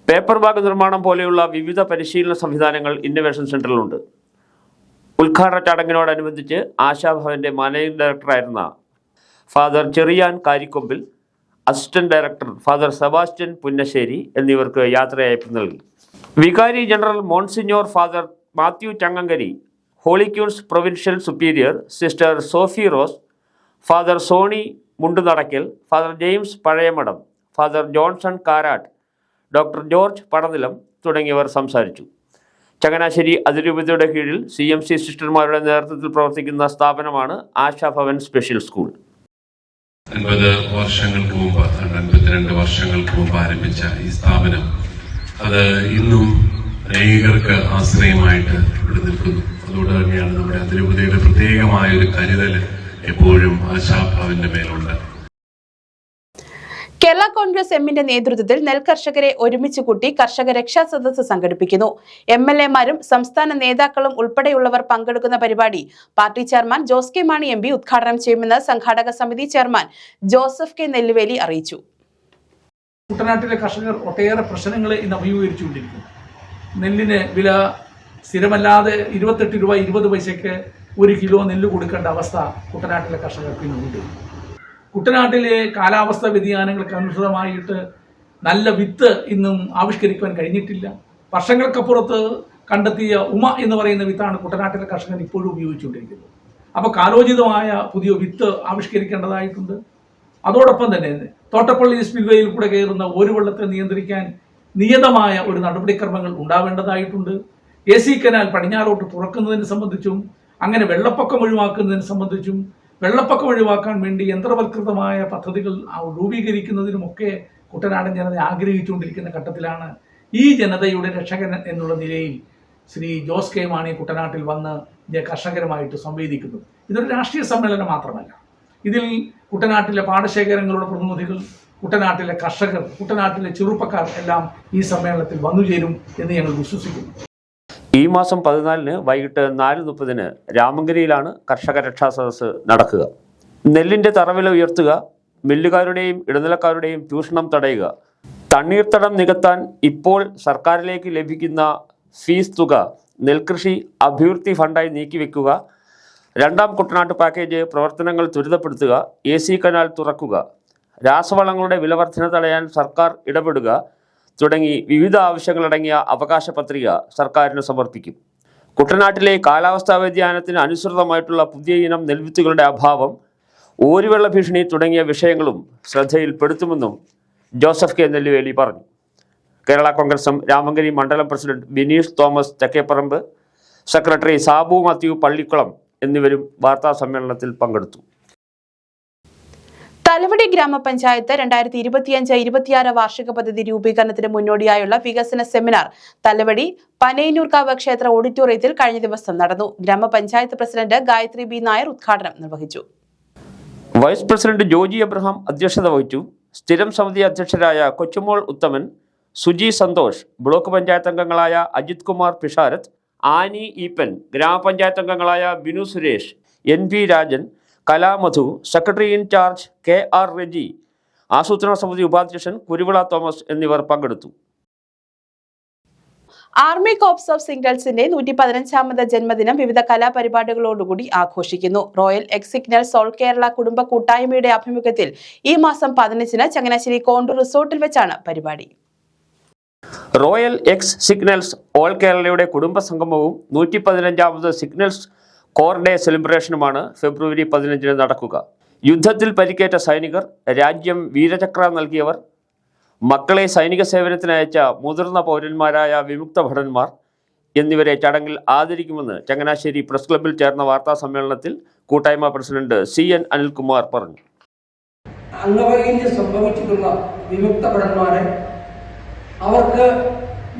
Speaker 9: പേപ്പർ ബാഗ് നിർമ്മാണം പോലെയുള്ള വിവിധ പരിശീലന സംവിധാനങ്ങൾ ഇന്നൊവേഷൻ സെന്ററിലുണ്ട്. ഉദ്ഘാടന ചടങ്ങിനോടനുബന്ധിച്ച് ആശാഭവന്റെ മാനേജിംഗ് ഡയറക്ടറായിരുന്ന father Cheriyan Karikombil assistant director father Sebastian Punnassery എന്നിവർക്ക് യാത്രയയപ്പ് നൽകി. വികാരി general monsignor father Mathew Changankari, Holy Queens provincial superior sister Sophy Rose, father Soni Mundunadakkal, father James Pazhayamadam, father Johnson Karattu, doctor George Padanilam തുടങ്ങിയവർ സംസാരിച്ചു. ചങ്ങനാശ്ശേരി അതിരൂപതയുടെ കീഴിൽ CMC സിസ്റ്റർമാരുടെ നേതൃത്വത്തിൽ പ്രവർത്തിക്കുന്ന സ്ഥാപനമാണ് ആശാഭവൻ സ്പെഷ്യൽ സ്കൂൾ.
Speaker 12: 52 വർഷങ്ങൾക്ക് മുമ്പ് ആരംഭിച്ച ഈ സ്ഥാപനം അത് ഇന്നും അനേകർക്ക് ആശ്രയമായിട്ട് ഇവിടെ നിൽക്കുന്നു. അതുകൊണ്ട് തന്നെയാണ് നമ്മുടെ അതിരൂപതയുടെ പ്രത്യേകമായ ഒരു കരുതൽ എപ്പോഴും ആശാഭവന്റെ മേലുണ്ട്.
Speaker 1: കേരള കോൺഗ്രസ് എമ്മിന്റെ നേതൃത്വത്തിൽ നെൽകർഷകരെ ഒരുമിച്ച് കൂട്ടി കർഷക രക്ഷാ സദസ്സ് സംഘടിപ്പിക്കുന്നു. MLA-മാരും സംസ്ഥാന നേതാക്കളും ഉൾപ്പെടെയുള്ളവർ പങ്കെടുക്കുന്ന പരിപാടി party chairman Jose K Mani MP ഉദ്ഘാടനം ചെയ്യുമെന്ന് സംഘാടക സമിതി ചെയർമാൻ ജോസഫ് കെ നെല്ലുവേലി അറിയിച്ചു.
Speaker 13: കുട്ടനാട്ടിലെ കർഷകർ ഒട്ടേറെ പ്രശ്നങ്ങൾ ഇന്ന് അഭിമുഖീകരിച്ചുകൊണ്ടിരിക്കുന്നു. നെല്ലിന് വില സ്ഥിരമല്ലാതെ 28 രൂപ 20 പൈസയ്ക്ക് 1 കിലോ നെല്ല് കൊടുക്കേണ്ട അവസ്ഥ കുട്ടനാട്ടിലെ കർഷകർക്ക് ഇന്നുണ്ട്. കുട്ടനാട്ടിലെ കാലാവസ്ഥ വ്യതിയാനങ്ങൾക്ക് അനുസൃതമായിട്ട് നല്ല വിത്ത് ഇന്നും ആവിഷ്കരിക്കുവാൻ കഴിഞ്ഞിട്ടില്ല. വർഷങ്ങൾക്കപ്പുറത്ത് കണ്ടെത്തിയ ഉമ എന്ന് പറയുന്ന വിത്താണ് കുട്ടനാട്ടിലെ കർഷകർ ഇപ്പോഴും ഉപയോഗിച്ചുകൊണ്ടിരിക്കുന്നത്. അപ്പോൾ കാലോചിതമായ പുതിയ വിത്ത് ആവിഷ്കരിക്കേണ്ടതായിട്ടുണ്ട്. അതോടൊപ്പം തന്നെ തോട്ടപ്പള്ളി സ്പിൽവേയിൽ കൂടെ കയറുന്ന ഒരു വെള്ളത്തെ നിയന്ത്രിക്കാൻ നിയതമായ ഒരു നടപടിക്രമങ്ങൾ ഉണ്ടാവേണ്ടതായിട്ടുണ്ട്. AC കനാൽ പടിഞ്ഞാറോട്ട് തുറക്കുന്നതിനെ സംബന്ധിച്ചും അങ്ങനെ വെള്ളപ്പൊക്കം ഒഴിവാക്കുന്നതിനെ സംബന്ധിച്ചും വെള്ളപ്പൊക്കം ഒഴിവാക്കാൻ വേണ്ടി യന്ത്രവൽകൃതമായ പദ്ധതികൾ രൂപീകരിക്കുന്നതിനുമൊക്കെ കുട്ടനാടൻ ജനത ആഗ്രഹിച്ചുകൊണ്ടിരിക്കുന്ന ഘട്ടത്തിലാണ് ഈ ജനതയുടെ രക്ഷകൻ എന്നുള്ള നിലയിൽ ശ്രീ ജോസ് കെ മാണി കുട്ടനാട്ടിൽ വന്ന് കർഷകരുമായിട്ട് സംവേദിക്കുന്നത്. ഇതൊരു രാഷ്ട്രീയ സമ്മേളനം മാത്രമല്ല. ഇതിൽ കുട്ടനാട്ടിലെ പാടശേഖരങ്ങളുടെ പ്രതിനിധികൾ, കുട്ടനാട്ടിലെ കർഷകർ, കുട്ടനാട്ടിലെ ചെറുപ്പക്കാർ എല്ലാം ഈ സമ്മേളനത്തിൽ വന്നുചേരും എന്ന് ഞങ്ങൾ വിശ്വസിക്കുന്നു.
Speaker 9: ഈ മാസം 14-ന് വൈകിട്ട് 4:30-ന് രാമങ്കരിയിലാണ് കർഷക രക്ഷാ സദസ്സ് നടക്കുക. നെല്ലിൻ്റെ തറവില ഉയർത്തുക, മില്ലുകാരുടെയും ഇടനിലക്കാരുടെയും ചൂഷണം തടയുക, തണ്ണീർത്തടം നികത്താൻ ഇപ്പോൾ സർക്കാരിലേക്ക് ലഭിക്കുന്ന ഫീസ് തുക നെൽകൃഷി അഭിവൃദ്ധി ഫണ്ടായി നീക്കിവെക്കുക, 2ാം കുട്ടനാട്ട് പാക്കേജ് പ്രവർത്തനങ്ങൾ ത്വരിതപ്പെടുത്തുക, AC കനാൽ തുറക്കുക, രാസവളങ്ങളുടെ വിലവർധന തടയാൻ സർക്കാർ ഇടപെടുക തുടങ്ങി വിവിധ ആവശ്യങ്ങളടങ്ങിയ അവകാശ പത്രിക സർക്കാരിന് സമർപ്പിക്കും. കുട്ടനാട്ടിലെ കാലാവസ്ഥാ വ്യതിയാനത്തിന് അനുസൃതമായിട്ടുള്ള പുതിയ ഇനം നെൽവിത്തുകളുടെ അഭാവം, ഓരുവെള്ള ഭീഷണി തുടങ്ങിയ വിഷയങ്ങളും ശ്രദ്ധയിൽപ്പെടുത്തുമെന്നും ജോസഫ് കെ നെല്ലുവേലി പറഞ്ഞു. കേരള കോൺഗ്രസ് എം രാമങ്കരി മണ്ഡലം പ്രസിഡന്റ് ബിനീഷ് തോമസ് തെക്കേപ്പറമ്പ്, സെക്രട്ടറി സാബു മാത്യു പള്ളിക്കുളം എന്നിവരും വാർത്താ സമ്മേളനത്തിൽ പങ്കെടുത്തു.
Speaker 1: തലവടി ഗ്രാമപഞ്ചായത്ത് 2025-26 വാർഷിക പദ്ധതി രൂപീകരണത്തിന് മുന്നോടിയായുള്ള വികസന സെമിനാർ തലവടി പനയന്നൂർക്കാവ് ക്ഷേത്ര ഓഡിറ്റോറിയത്തിൽ കഴിഞ്ഞ ദിവസം നടന്നു. ഗ്രാമപഞ്ചായത്ത് പ്രസിഡന്റ് ഗായത്രി B. നായർ ഉദ്ഘാടനം നിർവഹിച്ചു.
Speaker 9: വൈസ് പ്രസിഡന്റ് ജോജി അബ്രഹാം അധ്യക്ഷത വഹിച്ചു. സ്ഥിരം സമിതി അധ്യക്ഷരായ കൊച്ചുമോൾ ഉത്തമൻ, സുജി സന്തോഷ്, ബ്ലോക്ക് പഞ്ചായത്ത് അംഗങ്ങളായ അജിത് കുമാർ പിഷാരത്ത്, ആനി ഈപ്പൻ, ഗ്രാമപഞ്ചായത്ത് അംഗങ്ങളായ Binu Suresh, NV Rajan, Kalamadhu, secretary in charge KR Reji, ആസൂത്രണ സമിതി ഉപാധ്യക്ഷൻ കുരുവിള തോമസ് എന്നിവർ പങ്കെടുത്തു.
Speaker 1: ആർമി കോർപ്സ് ഓഫ് സിഗ്നൽസിന്റെ 115ാമത് ജന്മദിനം വിവിധ കലാപരിപാടികളോടുകൂടി ആഘോഷിക്കുന്നു. Royal ex signals all Kerala കുടുംബ കൂട്ടായ്മയുടെ ആഭിമുഖ്യത്തിൽ ഈ മാസം 15-ന് ചങ്ങനാശ്ശേരി കോണ്ടൂർ റിസോർട്ടിൽ വെച്ചാണ് പരിപാടി.
Speaker 9: റോയൽ എക്സ് സിഗ്നൽസ് ഓൾ കേരളയുടെ കുടുംബ സംഗമവും 115ാമത് സിഗ്നൽസ് കോർ ഡേ സെലിബ്രേഷനുമാണ് ഫെബ്രുവരി 15-ന് നടക്കുക. യുദ്ധത്തിൽ പരിക്കേറ്റ സൈനികർ, രാജ്യം വീരചക്ര നൽകിയവർ, മക്കളെ സൈനിക സേവനത്തിനയച്ച മുതിർന്ന പൗരന്മാരായ വിമുക്ത ഭടന്മാർ എന്നിവരെ ചടങ്ങിൽ ആദരിക്കുമെന്ന് ചങ്ങനാശ്ശേരി പ്രസ് ക്ലബ്ബിൽ ചേർന്ന വാർത്താ സമ്മേളനത്തിൽ കൂട്ടായ്മ പ്രസിഡന്റ് CN അനിൽകുമാർ പറഞ്ഞു.
Speaker 14: അംഗവൈകല്യം സംഭവിച്ചിട്ടുള്ള വിമുക്ത ഭടന്മാരെ, അവർക്ക്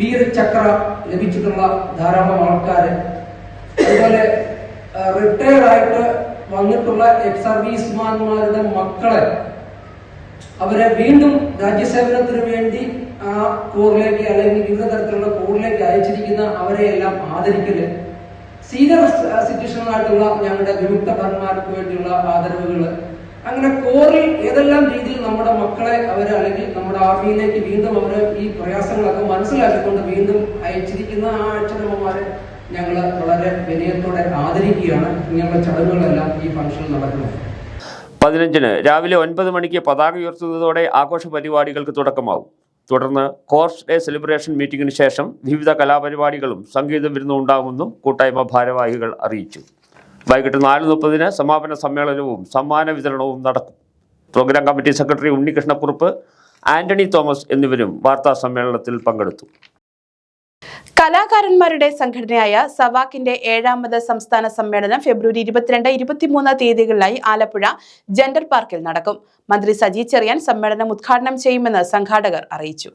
Speaker 14: വീരചക്ര ലഭിച്ചിട്ടുള്ള ധാരാളം ആൾക്കാര്, അതുപോലെ റിട്ടയർഡായിട്ട് വന്നിട്ടുള്ള എക്സ് സർവീസ്മാൻമാരുടെ മക്കളെ അവരെ വീണ്ടും രാജ്യസേവനത്തിന് വേണ്ടി ആ കോറിലേക്ക് അല്ലെങ്കിൽ വിവിധ തരത്തിലുള്ള കോറിലേക്ക് അയച്ചിരിക്കുന്ന അവരെ എല്ലാം ആദരിക്കല്, സീനിയർ സിറ്റിസണായിട്ടുള്ള ഞങ്ങളുടെ വിമുക്ത ഭടന്മാർക്ക് വേണ്ടിയുള്ള ആദരവുകൾ, അങ്ങനെ കോറിൽ ഏതെല്ലാം രീതിയിൽ നമ്മുടെ മക്കളെ അവര് അല്ലെങ്കിൽ നമ്മുടെ ആർമിയിലേക്ക് വീണ്ടും അവര് ഈ പ്രയാസങ്ങളൊക്കെ മനസ്സിലാക്കിക്കൊണ്ട് വീണ്ടും അയച്ചിരിക്കുന്ന ആ അച്ഛനമ്മമാരെ ഞങ്ങൾ വളരെ വിനയത്തോടെ ആദരിക്കുകയാണ്. ഇങ്ങനെയുള്ള ചടങ്ങുകളെല്ലാം ഈ ഫംഗ്ഷനിൽ നടക്കുന്നത്.
Speaker 9: 15-ന് രാവിലെ 9 മണിക്ക് പതാക ഉയർത്തുന്നതോടെ ആഘോഷ പരിപാടികൾക്ക് തുടക്കമാവും. തുടർന്ന് കോർസ് ഡേ സെലിബ്രേഷൻ മീറ്റിംഗിന് ശേഷം വിവിധ കലാപരിപാടികളും സംഗീത വിരുന്നും ഉണ്ടാകുമെന്നും കൂട്ടായ്മ ഭാരവാഹികൾ അറിയിച്ചു. വൈകിട്ട് 4:30-ന് സമാപന സമ്മേളനവും സമ്മാന വിതരണവും നടക്കും. Programme committee secretary Unnikrishnakurup, Antony Thomas എന്നിവരും വാർത്താ സമ്മേളനത്തിൽ പങ്കെടുത്തു.
Speaker 1: കലാകാരന്മാരുടെ സംഘടനയായ സവാക്കിന്റെ 7ാമത് സംസ്ഥാന സമ്മേളനം ഫെബ്രുവരി 22, 23 തീയതികളിലായി ആലപ്പുഴ ജെൻഡർ പാർക്കിൽ നടക്കും. മന്ത്രി സജി ചെറിയാൻ സമ്മേളനം ഉദ്ഘാടനം ചെയ്യുമെന്ന് സംഘാടകർ അറിയിച്ചു.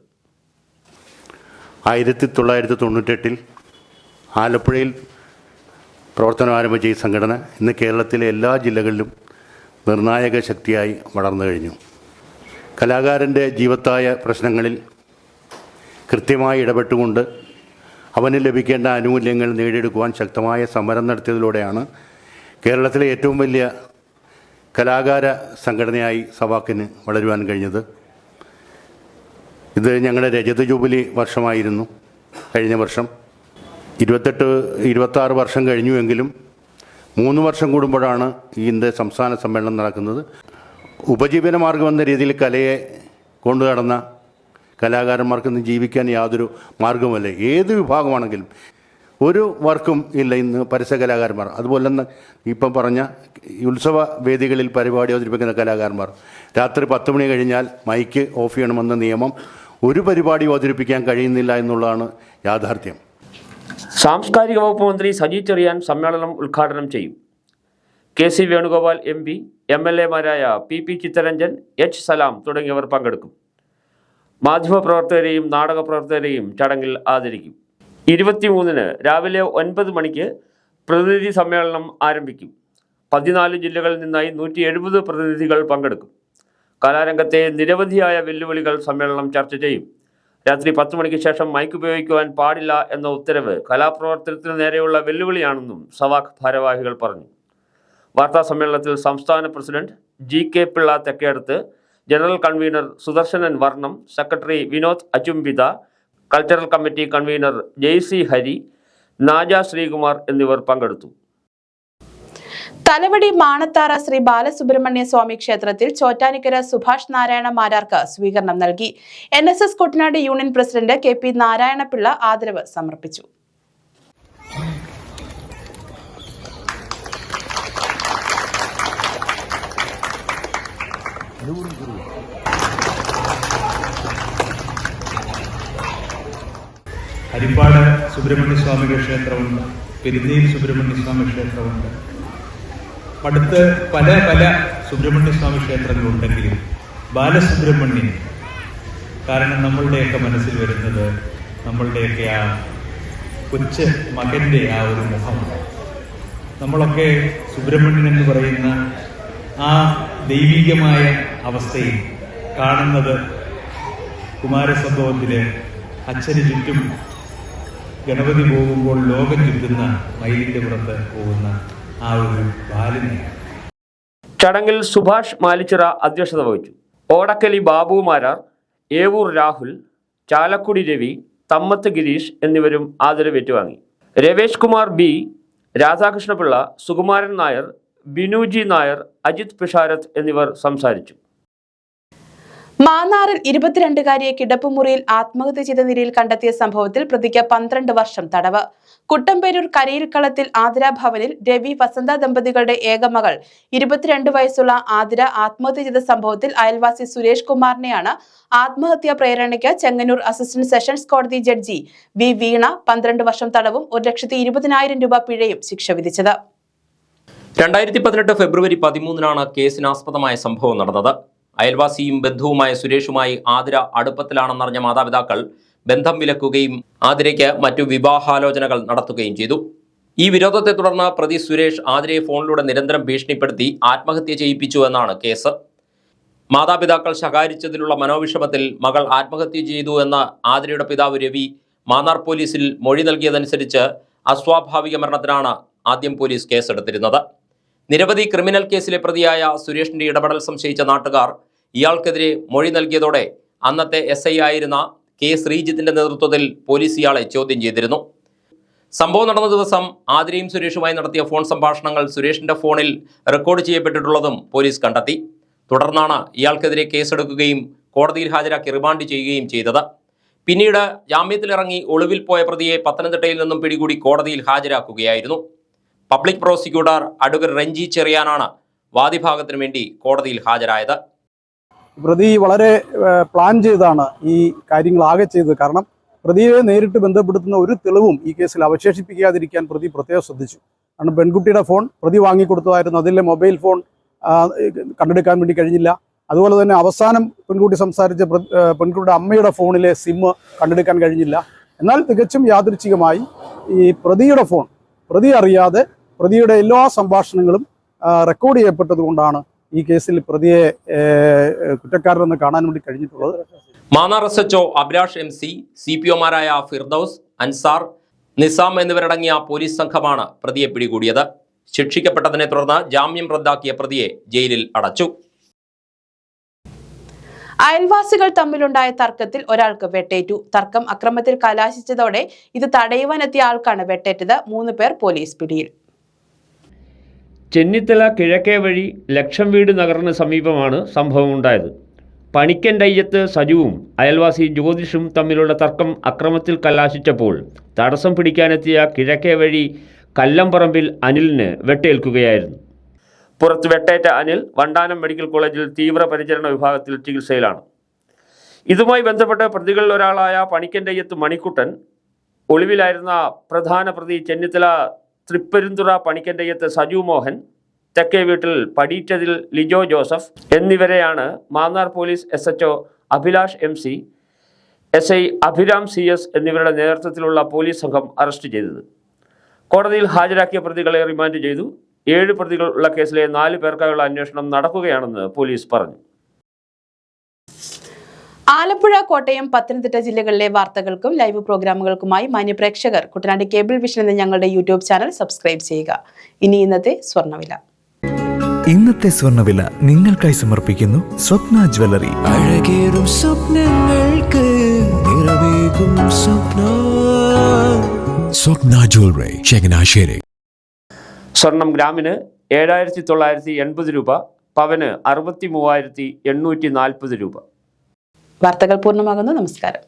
Speaker 15: 1998-ൽ ആലപ്പുഴയിൽ പ്രവർത്തനം ആരംഭിച്ച ഈ സംഘടന ഇന്ന് കേരളത്തിലെ എല്ലാ ജില്ലകളിലും നിർണായക ശക്തിയായി വളർന്നു കഴിഞ്ഞു. കലാകാരൻ്റെ ജീവത്തായ പ്രശ്നങ്ങളിൽ കൃത്യമായി ഇടപെട്ടുകൊണ്ട് അവന് ലഭിക്കേണ്ട ആനുകൂല്യങ്ങൾ നേടിയെടുക്കുവാൻ ശക്തമായ സമരം നടത്തിയതിലൂടെയാണ് കേരളത്തിലെ ഏറ്റവും വലിയ കലാകാര സംഘടനയായി സവാക്കിന് വളരുവാൻ കഴിഞ്ഞത്. ഇത് ഞങ്ങളുടെ രജത ജൂബിലി വർഷമായിരുന്നു. കഴിഞ്ഞ വർഷം 26 വർഷം കഴിഞ്ഞുവെങ്കിലും 3 വർഷം കൂടുമ്പോഴാണ് ഇതിൻ്റെ സംസ്ഥാന സമ്മേളനം നടക്കുന്നത്. ഉപജീവന മാർഗം എന്ന രീതിയിൽ കലയെ കൊണ്ടു നടന്ന കലാകാരന്മാർക്കൊന്നും ജീവിക്കാൻ യാതൊരു മാർഗവുമല്ല. ഏത് വിഭാഗമാണെങ്കിലും ഒരു വർക്കും ഇല്ല ഇന്ന് പരസ്യ കലാകാരന്മാർ. അതുപോലെ തന്നെ ഇപ്പം പറഞ്ഞ ഉത്സവ വേദികളിൽ പരിപാടി അവതരിപ്പിക്കുന്ന കലാകാരന്മാർ രാത്രി 10 മണി കഴിഞ്ഞാൽ മൈക്ക് ഓഫ് ചെയ്യണമെന്ന നിയമം ഒരു പരിപാടി അവതരിപ്പിക്കാൻ കഴിയുന്നില്ല എന്നുള്ളതാണ് യാഥാർത്ഥ്യം.
Speaker 9: സാംസ്കാരിക വകുപ്പ് മന്ത്രി സജി ചെറിയാൻ സമ്മേളനം ഉദ്ഘാടനം ചെയ്യും. K C. Venugopal MP, MLA-മാരായ P. Chittaranjan, H. സലാം തുടങ്ങിയവർ പങ്കെടുക്കും. മാധ്യമപ്രവർത്തകരെയും നാടകപ്രവർത്തകരെയും ചടങ്ങിൽ ആദരിക്കും. 23-ന് രാവിലെ 9 മണിക്ക് പ്രതിനിധി സമ്മേളനം ആരംഭിക്കും. 14 ജില്ലകളിൽ നിന്നായി 170 പ്രതിനിധികൾ പങ്കെടുക്കും. കലാരംഗത്തെ നിരവധിയായ വെല്ലുവിളികൾ സമ്മേളനം ചർച്ച ചെയ്യും. രാത്രി 10 മണിക്ക് ശേഷം മൈക്ക് ഉപയോഗിക്കുവാൻ പാടില്ല എന്ന ഉത്തരവ് കലാപ്രവർത്തനത്തിന് നേരെയുള്ള വെല്ലുവിളിയാണെന്നും സവാക്ക് ഭാരവാഹികൾ പറഞ്ഞു. വാർത്താ സമ്മേളനത്തിൽ സംസ്ഥാന president G.K. Pillai Thekkedath, general convener Sudarsanan Varnnam, secretary Vinod Achumbitha, cultural committee convener JC Hari, Naja Sreekumar എന്നിവർ പങ്കെടുത്തു.
Speaker 1: തലവടി മാണത്താറ ശ്രീ ബാലസുബ്രഹ്മണ്യ സ്വാമി ക്ഷേത്രത്തിൽ ചോറ്റാനിക്കര സുഭാഷ് നാരായണ മാരാർക്ക് സ്വീകരണം നൽകി. NSS Kuttanad union president KP Narayana Pillai ആദരവ് സമർപ്പിച്ചു.
Speaker 16: ഹരിപ്പാട് സുബ്രഹ്മണ്യസ്വാമി ക്ഷേത്രമുണ്ട്, പെരുന്നയിൽ സുബ്രഹ്മണ്യസ്വാമി ക്ഷേത്രമുണ്ട്. അടുത്ത് പല സുബ്രഹ്മണ്യസ്വാമി ക്ഷേത്രങ്ങളുണ്ടെങ്കിലും ബാലസുബ്രഹ്മണ്യൻ, കാരണം നമ്മളുടെയൊക്കെ മനസ്സിൽ വരുന്നത് നമ്മളുടെയൊക്കെ ആ കൊച്ചു മകൻ്റെ ആ ഒരു മുഖം. നമ്മളൊക്കെ സുബ്രഹ്മണ്യൻ എന്ന് പറയുന്ന ആ ദൈവികമായ അവസ്ഥയിൽ കാണുന്നത് കുമാരസംഭവത്തില് അച്ഛന് ചുറ്റും ഗണപതി പോകുമ്പോൾ ലോകം ചുറ്റുന്ന മയിലിന്റെ പുറത്ത് പോകുന്ന ആ ഒരു ബാലനെ.
Speaker 9: ചടങ്ങിൽ സുഭാഷ് മാലിച്ചിറ അധ്യക്ഷത വഹിച്ചു. ഓടക്കലി ബാബു മാരാർ, ഏവൂർ രാഹുൽ, ചാലക്കുടി രവി, തമ്മത്ത് ഗിരീഷ് എന്നിവരും ആദരവേറ്റുവാങ്ങി. രവേഷ് കുമാർ B, രാധാകൃഷ്ണപിള്ള, സുകുമാരൻ നായർ, ബിനുജി നായർ, അജിത് പിഷാരത്ത് എന്നിവർ സംസാരിച്ചു.
Speaker 1: മാന്നാറിൽ 22-കാരിയെ കിടപ്പുമുറിയിൽ ആത്മഹത്യ ചെയ്ത നിലയിൽ കണ്ടെത്തിയ സംഭവത്തിൽ പ്രതിക്ക് 12 വർഷം തടവ്. കുട്ടമ്പേരൂർ കരയിൽക്കളത്തിൽ ആതിര ഭവനിൽ രവി വസന്ത ദമ്പതികളുടെ ഏകമകൾ 22 വയസ്സുള്ള ആതിര ആത്മഹത്യ ചെയ്ത സംഭവത്തിൽ അയൽവാസി സുരേഷ് കുമാറിനെയാണ് ആത്മഹത്യാ പ്രേരണയ്ക്ക് ചെങ്ങന്നൂർ അസിസ്റ്റന്റ് സെഷൻസ് കോടതി ജഡ്ജി V. വീണ 12 വർഷം തടവും 1,20,000 രൂപ പിഴയും ശിക്ഷ വിധിച്ചത്.
Speaker 2: 2018 ഫെബ്രുവരി 13-നാണ് കേസിനാസ്പദമായ സംഭവം നടന്നത്. അയൽവാസിയും ബന്ധുവുമായ സുരേഷുമായി ആതിര അടുപ്പത്തിലാണെന്നറിഞ്ഞ മാതാപിതാക്കൾ ബന്ധം വിലക്കുകയും ആതിരയ്ക്ക് മറ്റു വിവാഹാലോചനകൾ നടത്തുകയും ചെയ്തു. ഈ വിരോധത്തെ തുടർന്ന് പ്രതി സുരേഷ് ആതിരയെ ഫോണിലൂടെ നിരന്തരം ഭീഷണിപ്പെടുത്തി ആത്മഹത്യ ചെയ്യിപ്പിച്ചു എന്നാണ് കേസ്. മാതാപിതാക്കൾ ശകാരിച്ചതിലുള്ള മനോവിഷമത്തിൽ മകൾ ആത്മഹത്യ ചെയ്തു എന്ന ആതിരയുടെ പിതാവ് രവി മാന്നാർ പോലീസിൽ മൊഴി നൽകിയതനുസരിച്ച് അസ്വാഭാവിക മരണത്തിനാണ് ആദ്യം പോലീസ് കേസെടുത്തിരുന്നത്. നിരവധി ക്രിമിനൽ കേസിലെ പ്രതിയായ സുരേഷിന്റെ ഇടപെടൽ സംശയിച്ച നാട്ടുകാർ ഇയാൾക്കെതിരെ മൊഴി നൽകിയതോടെ അന്നത്തെ SI ആയിരുന്ന K. ശ്രീജിത്തിന്റെ നേതൃത്വത്തിൽ പോലീസ് ഇയാളെ ചോദ്യം ചെയ്തിരുന്നു. സംഭവം നടന്ന ദിവസം ആതിരയും സുരേഷുമായി നടത്തിയ ഫോൺ സംഭാഷണങ്ങൾ സുരേഷിന്റെ ഫോണിൽ റെക്കോർഡ് ചെയ്യപ്പെട്ടിട്ടുള്ളതും പോലീസ് കണ്ടെത്തി. തുടർന്നാണ് ഇയാൾക്കെതിരെ കേസെടുക്കുകയും കോടതിയിൽ ഹാജരാക്കി റിമാൻഡ് ചെയ്യുകയും ചെയ്തത്. പിന്നീട് ജാമ്യത്തിലിറങ്ങി ഒളിവിൽ പോയ പ്രതിയെ പത്തനംതിട്ടയിൽ നിന്നും പിടികൂടി കോടതിയിൽ ഹാജരാക്കുകയായിരുന്നു. പബ്ലിക് പ്രോസിക്യൂട്ടർ അഡ്വക്കേറ്റ് രഞ്ജി ചെറിയാനാണ് വാദിഭാഗത്തിനു വേണ്ടി കോടതിയിൽ ഹാജരായത്.
Speaker 17: പ്രതി വളരെ പ്ലാൻ ചെയ്താണ് ഈ കാര്യങ്ങളാകെ ചെയ്തത്. കാരണം പ്രതിയെ നേരിട്ട് ബന്ധപ്പെടുത്തുന്ന ഒരു തെളിവും ഈ കേസിൽ അവശേഷിപ്പിക്കാതിരിക്കാൻ പ്രതി പ്രത്യേകം ശ്രദ്ധിച്ചു. കാരണം പെൺകുട്ടിയുടെ ഫോൺ പ്രതി വാങ്ങിക്കൊടുത്തതായിരുന്നു. അതിലെ മൊബൈൽ ഫോൺ കണ്ടെടുക്കാൻ വേണ്ടി കഴിഞ്ഞില്ല. അതുപോലെ തന്നെ അവസാനം പെൺകുട്ടി സംസാരിച്ച പെൺകുട്ടിയുടെ അമ്മയുടെ ഫോണിലെ സിം കണ്ടെടുക്കാൻ കഴിഞ്ഞില്ല. എന്നാൽ തികച്ചും യാദൃച്ഛികമായി ഈ പ്രതിയുടെ ഫോൺ പ്രതി അറിയാതെ പ്രതിയുടെ എല്ലാ സംഭാഷണങ്ങളും റെക്കോർഡ് ചെയ്യപ്പെട്ടത് കൊണ്ടാണ് ഈ കേസിൽ പ്രതിയെ കുറ്റക്കാരനെന്ന് കാണാൻ വേണ്ടി കഴിഞ്ഞിട്ടുള്ളത്.
Speaker 2: മാന്നാർ SHO അഭിലാഷ് MC, CPOമാരായ ഫിർദൌസ്, അൻസാർ, നിസാം എന്നിവരടങ്ങിയ പോലീസ് സംഘമാണ് പ്രതിയെ പിടികൂടിയത്. ശിക്ഷിക്കപ്പെട്ടതിനെ തുടർന്ന് ജാമ്യം റദ്ദാക്കിയ പ്രതിയെ ജയിലിൽ അടച്ചു.
Speaker 1: അയൽവാസികൾ തമ്മിലുണ്ടായ തർക്കത്തിൽ ഒരാൾക്ക് വെട്ടേറ്റു. തർക്കം അക്രമത്തിൽ കലാശിച്ചതോടെ ഇത് തടയുവാനെത്തിയ ആൾക്കാണ് വെട്ടേറ്റത്. 3 പേർ പോലീസ് പിടിയിൽ.
Speaker 9: ചെന്നിത്തല കിഴക്കേ വഴി ലക്ഷം വീട് നഗറിന് സമീപമാണ് സംഭവമുണ്ടായത്. പണിക്കൻ്റയ്യത്ത് സജുവും അയൽവാസി ജ്യോതിഷും തമ്മിലുള്ള തർക്കം അക്രമത്തിൽ കലാശിച്ചപ്പോൾ തടസ്സം പിടിക്കാനെത്തിയ കിഴക്കേ വഴി കല്ലംപറമ്പിൽ അനിലിന് വെട്ടേൽക്കുകയായിരുന്നു. പുറത്ത് വെട്ടേറ്റ അനിൽ വണ്ടാനം മെഡിക്കൽ കോളേജിൽ തീവ്രപരിചരണ വിഭാഗത്തിൽ ചികിത്സയിലാണ്. ഇതുമായി ബന്ധപ്പെട്ട് പ്രതികളിൽ ഒരാളായ പണിക്കൻ്റയ്യത്ത് മണിക്കുട്ടൻ, ഒളിവിലായിരുന്ന പ്രധാന പ്രതി ചെന്നിത്തല തൃപ്പരുന്തുറ പണിക്കൻ്റയ്യത്ത് സജു മോഹൻ, തെക്കേ വീട്ടിൽ പടീറ്റതിൽ ലിജോ ജോസഫ് എന്നിവരെയാണ് Mannar police SHO Abhilash MC, SI Abhiram CS എന്നിവരുടെ നേതൃത്വത്തിലുള്ള പോലീസ് സംഘം അറസ്റ്റ് ചെയ്തത്. കോടതിയിൽ ഹാജരാക്കിയ പ്രതികളെ റിമാൻഡ് ചെയ്തു. 7 പ്രതികളുള്ള കേസിലെ 4 പേർക്കായുള്ള അന്വേഷണം നടക്കുകയാണെന്ന് പോലീസ് പറഞ്ഞു.
Speaker 1: ആലപ്പുഴ, കോട്ടയം, പത്തനംതിട്ട ജില്ലകളിലെ വാർത്തകൾക്കും ലൈവ് പ്രോഗ്രാമുകൾക്കുമായി മാന്യപ്രേക്ഷകർ കുട്ടനാട് കേബിൾ വിഷൻ എന്ന ഞങ്ങളുടെ യൂട്യൂബ് ചാനൽ സബ്സ്ക്രൈബ് ചെയ്യുക. ഇനി ഇന്നത്തെ സ്വർണ്ണവില.
Speaker 18: ഇന്നത്തെ സ്വർണ്ണവില നിങ്ങൾക്കായി സമർപ്പിക്കുന്നു സ്വപ്ന ജ്വല്ലറി. അഴകേറും സ്വപ്നങ്ങൾക്ക് നിറവേകും സ്വപ്ന ജ്വല്ലറി, ചങ്ങനാശ്ശേരി.
Speaker 9: സ്വർണം ഗ്രാമിന് 7,980 രൂപ, പവന് 63,840 രൂപ.
Speaker 1: വാർത്തകൾ പൂർണ്ണമാകുന്നു. നമസ്കാരം.